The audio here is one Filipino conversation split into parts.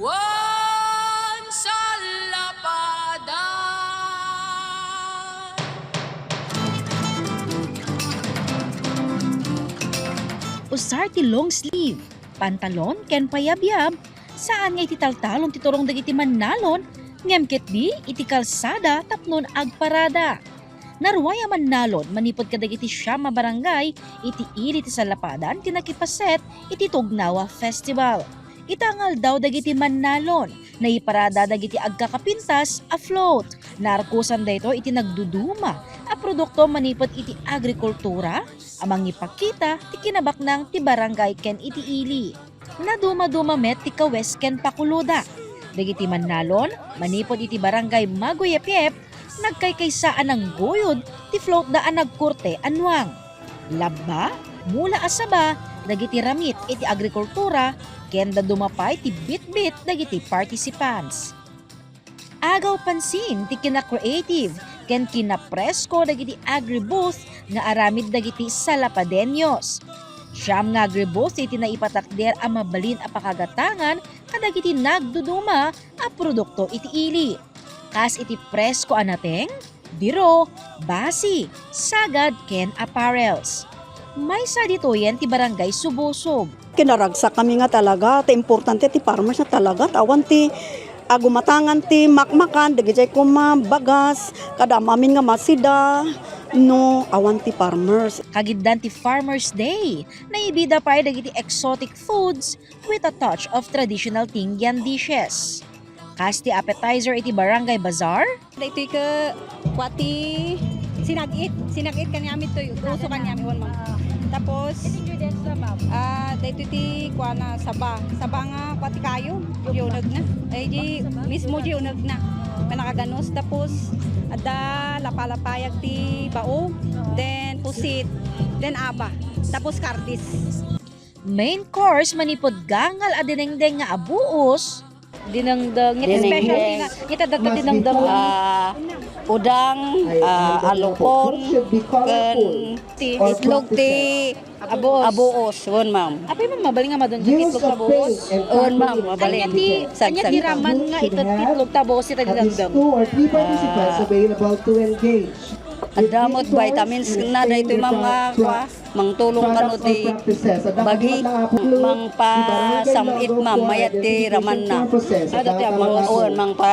One Sallapadan. Usar ti long sleeve, pantalon ken payabyab, saan nga iti taltalon ti turong dagiti mannalon, ngem di iti kalsada tapnon agparada. Narwaya mannalon manipod kadagiti siyam a barangay iti iti Sallapadan kinakipaset iti Tognawa Festival. Itangal daw dagiti mannalon na iparada dagiti agkakapintas a float. Narkusan dayto iti nagduduma a produkto manipod iti agrikultura amang ipakita ti kinabaknang ti barangay ken iti ili. Naduma-duma met ti kawes ken pakuluda. Dagiti mannalon manipod iti barangay Maguyepyep nagkaykaysaan ng goyod ti float daan nagkurte anwang. Labba, mula asaba, dagiti ramit iti agrikultura ken da dumapay ti bit-bit dagiti participants. Agaw pansin ti kina-creative ken kina-presko dagiti agri-booth nga aramid dagiti Sallapadeños. Siyam nga agri-booth iti naipatakder a mabalin a pakagatangan kadagiti nagduduma a produkto iti ili. Kas iti presko anateng, biro, basi, sagad ken apparels. May sa dito yan ti barangay Subusog. Kinaragsak kami nga talaga, ti importante ti farmers na talaga, tawan ti agumatangan ti makmakan, dagijay kumabagas, kadamamin nga masida, no, awan ti farmers. Kagiddan ti Farmers Day, naibida pa ay dagiti exotic foods with a touch of traditional Tingyan dishes. Kas ti appetizer iti barangay bazaar. Daytoy ka kwati sinagit kanyami to uso kanyami won ma'am. Tapos ingredients na ma'am. Daytoy ti kuana saba nga kwati kayo unag na. Ay di mismo di unag na. Manakaganos tapos ada lapalapayag ti bao, then pusit, then aba, tapos kardis. Main course manipod gangal a dinengdeng nga abuos. Dinengdeng, ito specialty nga, ito data dinengdeng udang, alukon, ken itlog ti abuos, won ma'am. Apay ma'am mabaling nga madon ti itlog tabuos. Won ma'am, mabaling. Anya ti raman nga ito itlog tabuos iti dinengdeng. 2 or 3 participants available to engage. Adamot vitamins na daytoy ma'am nga mangtulong kano ti bagi mang pa samit ma'am mayat ti raman na. Dati mang pa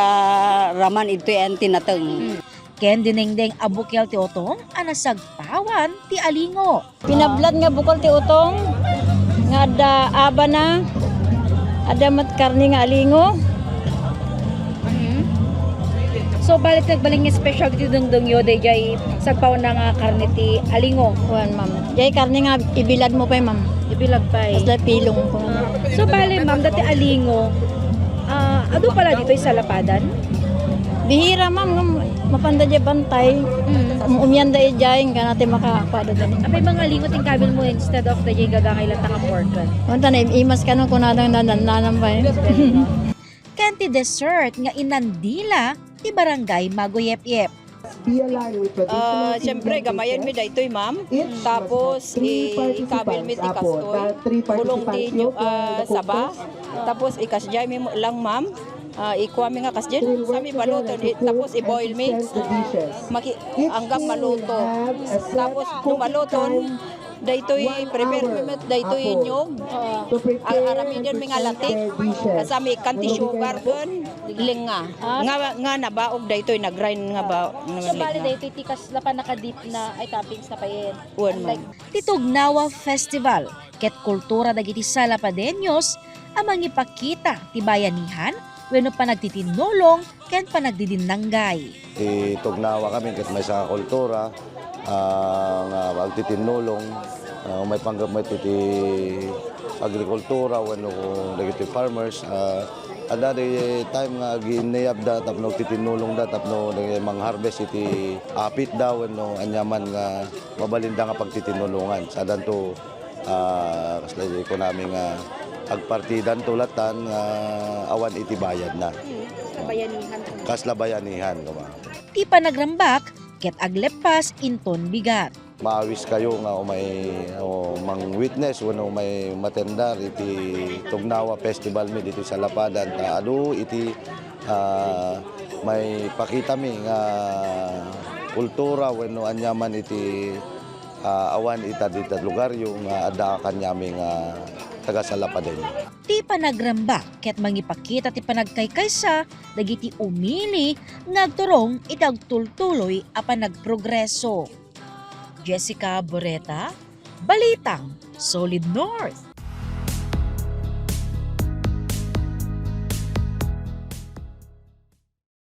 raman ito yan tinateng. Ken dinengdeng abukel ti otong anasagpawan ti alingo. Pinablad nga bukol ti utong nga ada aba na ada mat karni nga alingo. So balit nagbaling nga special ti dungdung yo day jay sagpawan na nga karne ti alingo. Wan ma'am. Jay karni nga ibilad mo pa ma'am. Ibilag pa eh. Basta pilong ko. So bali ma'am dati alingo ado pala dito sa Sallapadan. Bihira ma'am mapanda jay bantay. Umyanda jay nga natin makapada dali. Apay mga alingo ting kabil mo instead of the jay gagangay lang taka pork. Wanta na imas ka nung kunadang nananam pa eh. Ken ti dessert nga inandila ti barangay Maguyepyep. Siyempre gamayan mi daytoy ma'am. Tapos ikabil mi ti kastoy. Bulong ti saba. Tapos ikasjay mi lang ma'am. Ikuha mi nga kasdyan. Sami baluton. Tapos i-boil mi. Hanggang maluto. Tapos nung maluton, daytoy prepare mi met daytoy nyog. Ang arami diyan mga latik. Kasami kanti sugar ken linga. Nga nabaog daytoy nagrind nga ba. So bali daytoy tikas la pa nakadip na ay toppings na payen. Wan ma'am. Ti Tognawa Festival ket kultura dagiti Sallapadeños amang ipakita ti bayanihan wenno panagtitinulong ken panagdidinanggay. Ti Tognawa kami ket may sa kultura nga magtitinulong may panggap may ti agrikultura wenno dagiti farmers ada di time nga ginayab da tapno titinulong da tapno mang-harvest iti apit daw wenno anyaman nga mabalinda nga pagtitinulungan sa danto kasla ko namin nga agpartidan tulatan nga awan iti bayad na. Bayanihan. Kasla bayanihan. Ti panagrambak ket aglepas inton bigat. maawis kayo nga mang witness wano may matendar iti Tognawa Festival mi dito sa Sallapadan ta adu iti may pakita mi nga kultura wenno anyaman iti awan ita dita lugar yung ada kanyami nga taga Sallapadan. Ti panagrambak ket mangipakita ti panagkaykaysa dagiti umili ngagturong itagtultuloy a panagprogreso. Jessica Boreta, Balitang Solid North.